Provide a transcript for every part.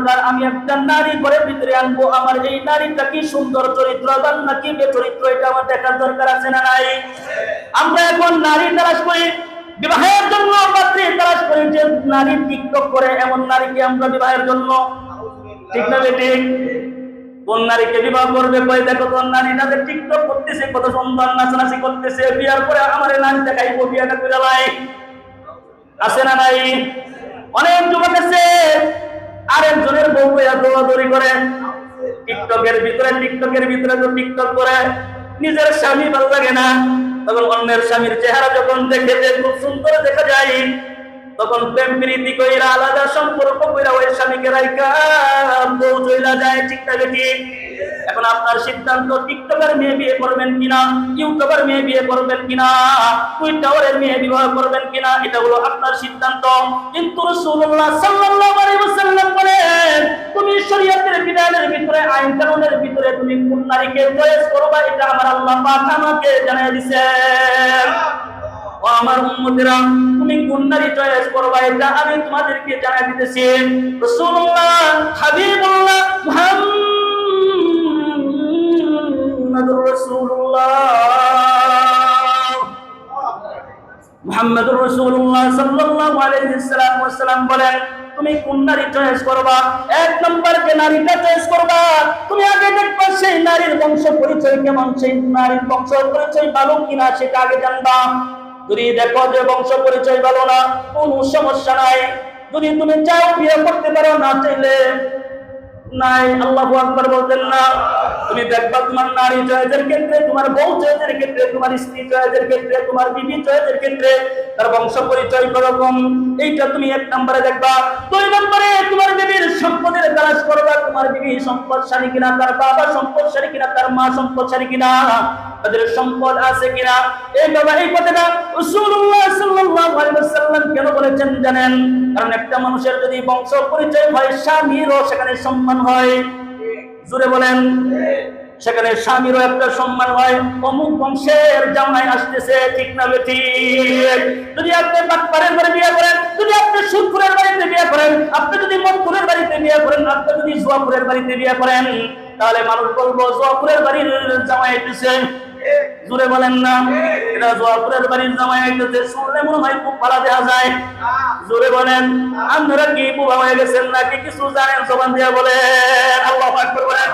দরকার, আমি একটা নারী ঘরের ভিতরে আনবো, আমার এই নারীটা কি সুন্দর চরিত্রবান নাকি বেচরিত্র, এটা আমার দেখার দরকার আছে না নাই? আমরা এখন নারী তালাশ করি, বিবাহের জন্য পাত্রী তালাশ করি, যে নারী টিকটক করে এমন নারীকে আমরা বিবাহের জন্য, ঠিক না বেঠিক? কোন নারীকে বিবাহ করবে? কই দেখো কোন নারীটা যে টিকটক করতেছে, কত সুন্দর নাচানাচি করতেছে, বিয়ার পরে আমার এই নারী দেখাইবো, বিয়াটা করে লাই, আছে না নাই? অনেক যুবক আছে আরেকজনের বউ বইয়া দৌড়াদৌড়ি করে টিকটকের ভিতরে তো টিকটক করে, নিজের স্বামী ভালো লাগে না, তখন অন্যের স্বামীর চেহারা যখন দেখে যে খুব সুন্দর দেখা যায়, তখন প্রেম প্রীতি কইরা আলাদা সম্পর্ক কইরা ওই স্বামীকে রাইখা বউ চইলা যায়, ঠিক না ঠিক? এখন আপনার সিদ্ধান্ত, টিকটকের মেয়ে বিয়ে করবেন কিনা, ইউটিউবার মেয়ে বিয়ে করবেন কিনা, টুইটারের মেয়ে বিবাহ করবেন কিনা, এটা হলো আপনার সিদ্ধান্ত। কিন্তু রাসূলুল্লাহ সাল্লাল্লাহু আলাইহি ওয়াসাল্লাম বলেন, তুমি শরীয়তের বিধানের ভিতরে, আইন কানুনের ভিতরে তুমি কোন নারীকে চয়েস করবা, এটা আমার আল্লাহ পাক আমাকে জানিয়ে দিয়েছেন। ও আমার উম্মতেরা, তুমি কোন নারী চয়েস করবা, এটা আমি তোমাদেরকে জানিয়ে দিতেছি। রাসূলুল্লাহ হাবিবুল্লাহ মুহাম্মাদুর রাসূলুল্লাহ সাল্লাল্লাহু আলাইহি ওয়াসাল্লাম বলেন, তুমি কোন নারী চয়েস করবা? এক নম্বর যে নারীটা চয়েস করবা, তুমি আগে দেখবা সেই নারীর বংশ পরিচয় কেমন, সেই নারীর বংশ পরিচয় ভালো কিনা সেটা আগে জানবা। যদি দেখো যে বংশ পরিচয় ভালো না, কোনো সমস্যা নাই, যদি তুমি চাও বিয়ে করতে পারো, না চাইলে নাই। আল্লাহু আকবার বলতেন না? তুমি দেখবা তোমার নারী চয়েসের ক্ষেত্রে, তোমার বউ চয়েসের ক্ষেত্রে, তোমার স্ত্রী চয়েসের ক্ষেত্রে, তোমার বিবি চয়েসের ক্ষেত্রে তার বংশ পরিচয় কিরকম, এইটা তুমি এক নম্বরে দেখবা। দুই নম্বরে তোমার বিবির সম্পদের তালাশ করবা, তোমার বিবি সম্পদশালী কিনা, তার বাবা সম্পদশালী কিনা, তার মা সম্পদশালী কিনা, তাদের সম্পদ আছে কিনা। এই বাবা, এই কথাটা রাসূলুল্লাহ সাল্লাল্লাহু আলাইহি ওয়াসাল্লাম কেন বলেছেন জানেন? কারণ একটা মানুষের যদি বংশ পরিচয় হয়, স্বামীরও সেখানে সম্মান হয়। জোরে বলেন, সেখানে স্বামীরও একটা সম্মান হয়, অমুক বংশের জামাই আসতেছে, ঠিক না বেঠিক? যদি আপনি বাটপারের বাড়ি বিয়ে করেন, যদি আপনি সুদখোরের বাড়িতে বিয়ে করেন, আপনি যদি মদখোরের বাড়িতে বিয়ে করেন, আপনি যদি জুয়াখোরের বাড়িতে বিয়ে করেন, তাহলে মানুষ বলবো জুয়াখোরের বাড়ির জামাই আসতেছে। জোরে বলেন না? এটা জুয়াখোরের বাড়ির জামাই আসতেছে, শুনলে মনে হয় খুব ভালো দেখা যায়। জোরে বলেন, আপনারা কি বুবা হয়ে গেছেন নাকি কিছু জানেন? জবান দিয়ে বলেন আল্লাহু আকবার বলেন।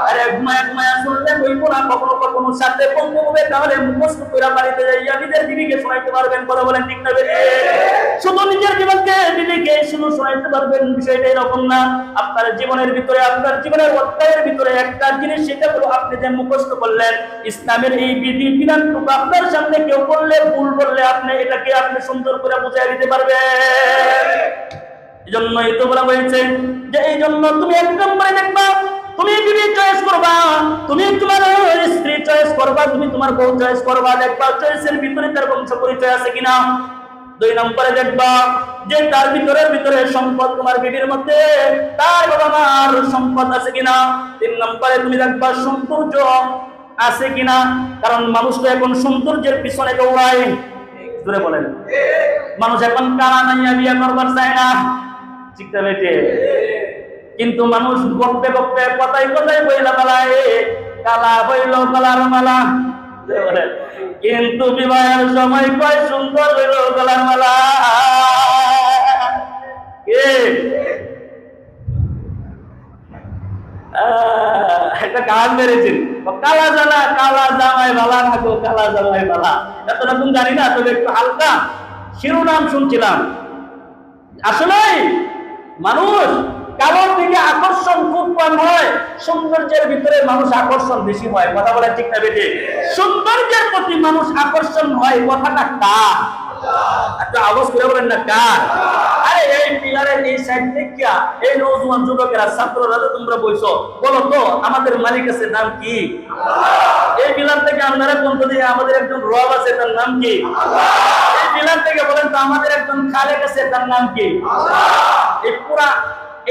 আরে মায়া শুনলে বলবো না, কখনো কখনো সাথে বলতে হবে, তাহলে মুখস্থ করে বাড়িতে যাইয়া নিজের বিবিকে শোনাইতে পারবেন। কথা বলেন ঠিক না বেঠিক? শুধু নিজের জীবনকে বিবিকে শুধু শোনাইতে পারবেন, বিষয়টা এরকম না। আপনার জীবনের ভিতরে, আপনার জীবনের অধ্যায়ের ভিতরে একটা জিনিস, সেটা হলো আপনি যে মুখস্থ করলেন ইসলামের এই বিধি বিধানটুকু আপনার সামনে কেউ বললে, ভুল বললে, আপনি এটাকে আপনি সুন্দর করে বুঝাই দিতে পারবেন। এজন্যই তো বলা হয়েছে যে এই জন্য তুমি এক নম্বরে দেখবা, তুমি বিবি চয়েস করবা, তুমি তোমার স্ত্রী চয়েস করবা, তুমি তোমার বউ চয়েস করবা, দেখবা চয়েসের ভিতরে তার বংশ পরিচয় আছে কিনা। দুই নম্বরে দেখবা যে তার ভিতরে সম্পদ, তোমার বিবির মধ্যে তার বাবা মার সম্পদ আছে কিনা। তিন নম্বরে তুমি দেখবা সৌন্দর্য আছে কিনা, কারণ মানুষ তো এখন সৌন্দর্যের পিছনে দৌড়ায়। জোরে বলেন, মানুষ এখন কালা নাইয়া বিয়ে করবার চায় না, ঠিক না বেঠিক? কিন্তু মানুষ গপ্পে গপ্পে কথায় কথায় বইলা বেলায় কালা হইল কালার মালা, কিন্তু বিবাহের সময় কয় সুন্দর হইল কালার মালা। একটা গান মেরেছেন, কালা জানা কালা জামাই বালা থাকো, কালা জামাই বালা। এত রকম জানি না, তবে একটু হালকা শিরোনাম শুনছিলাম। আসলে মানুষ কালোর দিকে আকর্ষণ খুব কম হয়, সৌন্দর্যের ভিতরে মানুষ আকর্ষণ বেশি হয়। কথা বলে ঠিক না বেঠিক? সৌন্দর্যের প্রতি মানুষ আকর্ষণ হয়, কথাটা কার? একটা আওয়াজ করে বলেন না কার? আরে এই পিলারের এই সাইড থেকে এই নওজোয়ান যুবকেরা, ছাত্ররা তো তোমরা বইছো, বলো তো আমাদের মালিক আছে, নাম কি? এই পিলার থেকে আপনারা কোন দিয়ে আমাদের একজন রব আছে, তার নাম কি? এই পিলার থেকে বলেন তো আমাদের একজন খালেক আছে, তার নাম কি?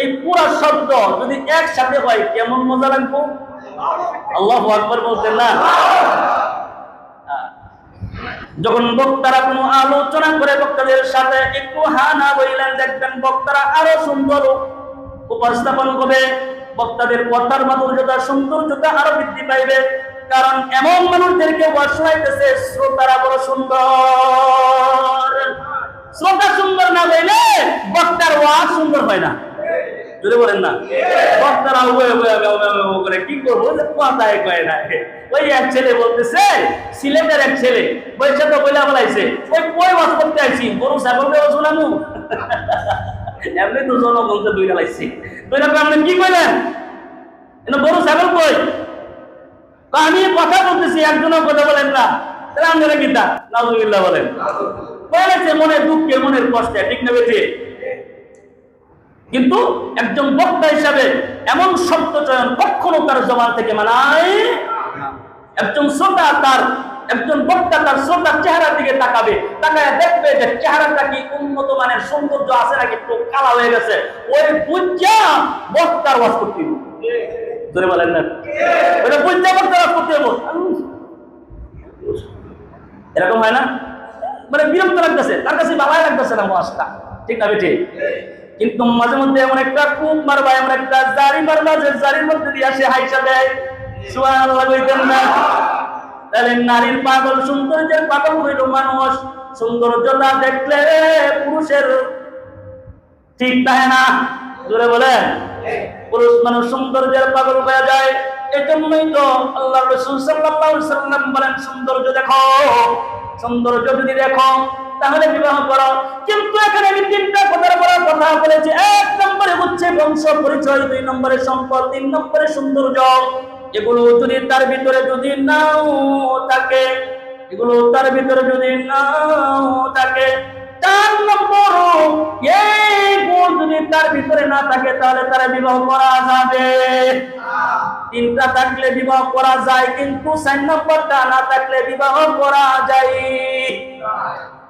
এই পুরা শব্দ যদি একসাথে হয় কেমন মজা লাগবো? আল্লাহু আকবার বলতেন না? যখন বক্তারা কোনো আলোচনা করে বক্তাদের সাথে একটু হা না বললেন, দেখবেন বক্তারা আরো সুন্দর উপস্থাপন করবে, বক্তাদের কথার মাধুর্যতা সৌন্দর্যতা আরো বৃদ্ধি পাইবে। কারণ এমন মানুষদেরকে ওয়াজ শোনাইতেছে শ্রোতারা বড় সুন্দর। শ্রোতা সুন্দর না হইলে বক্তার ওয়াজ সুন্দর হয় না। যদি বলেন না বক্তারা করে কি করবো, কথায় কয় না। ওই এক ছেলে বলতেছে, সিলেটের এক ছেলে বলছে তো বলে বলাইছে ওই কই ওয়াজ করতে আইছি, গরু ছাগলকে শোনামু। এমনি তো জনগণকে দুইটা লাইছি, দুইটা আপনি কি কইলেন, গরু ছাগল কই? আমি কথা বলতেছি, একজনও কথা বলেন না, তাহলে আপনারা কি তা নাউজুবিল্লাহ বলেন? বলেছে মনের দুঃখে মনের কষ্টে, ঠিক না বেঠে? কিন্তু একজন বক্তা হিসাবে এমন শব্দ চয়ন কখনো তার জবান থেকে মানায়। একজন শ্রোতা একজন বক্তা তার শ্রোতার চেহারার দিকে তাকাবে, তাকায় দেখবে যে চেহারাটা কি উন্নত মানের সৌন্দর্য আছে নাকি একটু কালা হয়ে গেছে, ওই বুঝা বক্তার ওয়াজ করতে হবে। ধরে বলেন না ওটা বুঝা বক্তার ওয়াজ করতে হবে। এরকম হয় না? মানে বিরক্ত লাগতেছে, তার কাছে ভালো লাগতেছে না ওয়াজটা, ঠিক না বেঠে? কিন্তু মাঝে মধ্যে এমন একটা কূপ মারবা, এমন একটা জারি মারবা যে জারির মধ্যে দিয়ে আসে হাইসা দেয়। সুবহানাল্লাহ কইতেন না? তাহলে নারীর পাগল, সৌন্দর্যের পাগল হইল মানুষ। সৌন্দর্যতা দেখলে পুরুষের ঠিক থাকে না। জোরে বলেন, পুরুষ মানুষ সৌন্দর্যের পাগল হয়ে যায়। এজন্যই তো আল্লাহ রাসূল সাল্লাল্লাহু আলাইহি ওয়াসাল্লাম বলেন, সৌন্দর্য দেখো, সৌন্দর্য যদি দেখো তাহলে বিবাহ করো। কিন্তু এখানে আমি তিনটা কথা বলেছি। এক নম্বরে হচ্ছে বংশ পরিচয়, দুই নম্বরে সম্পদ, তিন নম্বরে সৌন্দর্য। এগুলো যদি তার ভিতরে যদি নাও থাকে, এগুলো তার ভিতরে যদি নাও থাকে, চার নম্বর এই গুণ যদি তার ভিতরে না থাকে তাহলে তারা বিবাহ করা যাবে। তিনটা থাকলে বিবাহ করা যায়, কিন্তু চার নম্বরটা না থাকলে বিবাহ করা যায়।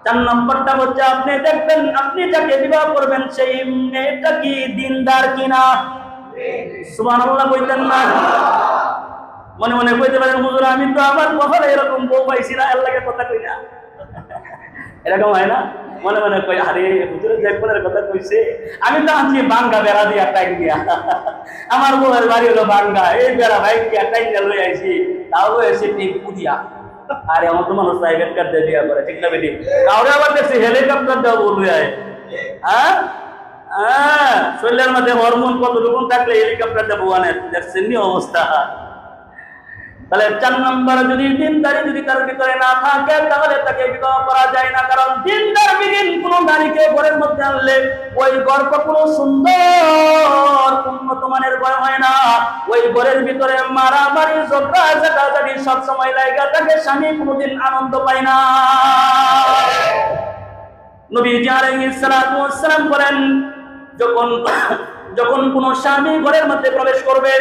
চার নম্বরটা হচ্ছে আপনি দেখবেন আপনি যাকে বিবাহ করবেন সেই মেয়েটা কি দিনদার কিনা। সুবহানাল্লাহ কইতেন না? মনে মনে কইতে পারেন, হুজুর আমি তো আমার কখনো এরকম বউ পাইছি না, আল্লাহকে কথা কই না। এরকম হয় না? মনে মনে কই, আরে হুজুরের দেখবেন কথা কইছে, আমি তো আনছি বাঙ্গা বেড়া দিয়া টাইম দিয়া, আমার বউয়ের বাড়ি হলো বাঙ্গা, এই বেড়া ভাই দিয়া টাইম লই আইছি, তাও এসে টিপু দিয়া। আরে আমার তো মানুষ প্রাইভেট কার দিয়ে বিয়া করে, ঠিক না বেটি? কাউরে আবার দেখছি হেলিকপ্টার দেওয়া বলবে, হ্যাঁ হ্যাঁ, শরীরের মধ্যে হরমোন কতটুকু থাকলে হেলিকপ্টার দেবো আনে, দেখছেন নি অবস্থা। তাহলে চার নম্বর যদি দিনদারি যদি তার ভিতরে না থাকে তাহলে তাকে বিবাহ করা যায় না। কারণ দিনদার বিহীন কোন নারীকে ঘরের মধ্যে আনলে ওই ঘর কখনো সুন্দর উন্নত মানের ঘর হয় না। ওই ঘরের ভিতরে মারামারি ঝগড়া ঝাঁটাঝাঁটি সব সময় লাগা থাকে, স্বামী কোনোদিন আনন্দ পায় না। নবীজি আলাইহিস সালাতু ওয়াস সালাম বলেন, যখন কোন স্বামী ঘরের মধ্যে প্রবেশ করবে,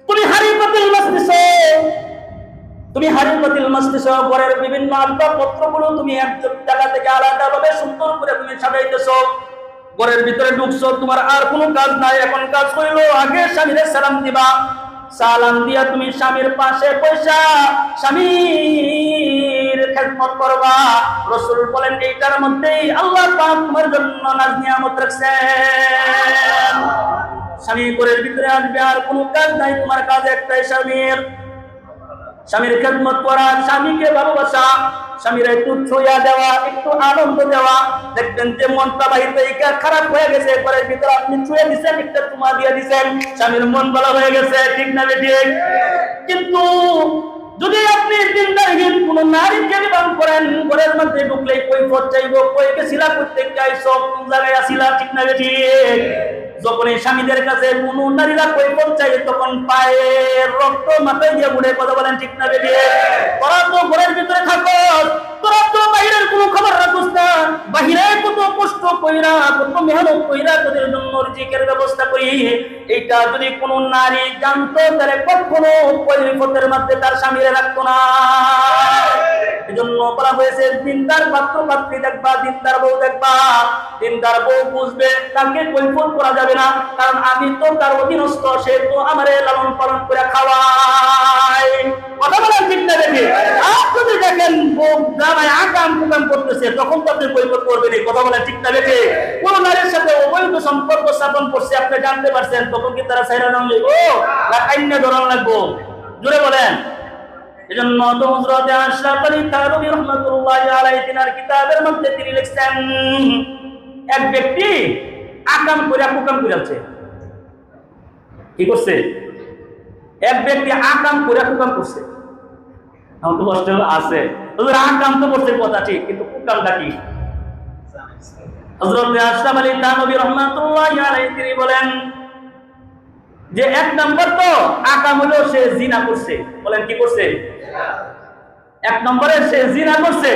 তুমি হারিপাতিল মস্তিষ্ক ঘরের বিভিন্ন আসবাবপত্রগুলো তুমি এক জায়গা থেকে আলাদাভাবে সুন্দর করে তুমি সাজাইতেছো, ঘরের ভিতরে ঢুকছো, তোমার আর কোনো কাজ নাই। এখন কাজ হইলো আগে স্বামীর সালাম দিবা, সালাম দিয়া তুমি স্বামীর পাশে পয়সা স্বামীর খেদমত করবা। রাসূল বলেন এইটার মধ্যেই আল্লাহ পাক তোমার জন্য নাজ নিয়ামত রাখছেন। স্বামী ঘরের ভিতরে আসবে, আর কোনো কাজ নাই, তোমার কাজ একটাই স্বামীর খেদমত করা, স্বামীকে ভালোবাসা, স্বামীর একটু ছুঁয়া দেওয়া, একটু আনন্দ দেওয়া। দেখবেন যে মনটা বাহিরে খারাপ হয়ে গেছে, ঘরের ভিতরে আপনি ছুঁয়ে দিচ্ছেন, একটা চুমা দিয়ে দিচ্ছেন, স্বামীর মন ভালো হয়ে গেছে, ঠিক না বেঠিক? কিন্তু যদি আপনি দিনদারহীন কোন নারীকে বিবাহ করেন, ঘরের মধ্যে ঢুকলেই কৈফিয়ত চাইবো, কই গেছিলা, করতে চাইছো, কোন জায়গায় আসিলা, ঠিক না বেঠিক? যখন এই স্বামীদের কাছে কোন নারীরা কৈফিয়ত চাই তখন পায়ের রক্ত মাথায় দিয়ে উড়ে, কথা বলেন ঠিক না বেঠিক? তোরা তো ঘরের ভিতরে থাকো, তোরা তো বাইরের কোনো খবর রাখোস না, বাহিরে কত কষ্ট কইরা কত মেহনত কইরা তোদের জন্য রিজিকের ব্যবস্থা করি। এইটা যদি কোনো নারী জানতো তাহলে কখনো কৈফিয়তের মধ্যে তার স্বামীরে রাখতো না। এজন্য বলা হয়েছে দিনদার পাত্র পাত্রী দেখবা, দিনদার বউ দেখবা। দিনদার বউ বুঝবে তাকে কৈফিয়ত করা যাবে না, কারণ আমি তো তার অধীনস্থ, সে তো আমারে লালন পালন করে খাওয়ায়। কথা বলেন ঠিক না বেঠিক? আপনি দেখেন বউ জামায় আকাম কুকাম করতেছে, তখন তো আপনি বয়কট করবেন। এই কথা বলে ঠিক না বেঠে? কোন নারীর সাথে অবৈধ সম্পর্ক স্থাপন করছে আপনি জানতে পারছেন, তখন কি তারা ছাইরা নাম লইব না কাইন্না ধরান লাগবো? জোরে বলেন। এজন্য তো হযরত আশরাফ আলী থানভী রাহমাতুল্লাহি আলাইহি তিনার কিতাবের মধ্যে তিনি লিখছেন, এক ব্যক্তি আকাম করে কুকাম করেছে। কি করছে? এক ব্যক্তি আকাম করে কুকাম করছে। আমার তো কষ্ট আছে, আকাম তো করছে কথা ঠিক, কিন্তু কুকামটা কি? হযরত আশরাফ আলী থানভী রাহমাতুল্লাহি আলাইহি তিনি বলেন যে এক নম্বর তো আকাম হলো সে জিনা করছে। বলেন কি করছে? এক নম্বরে সে জিনা করছে।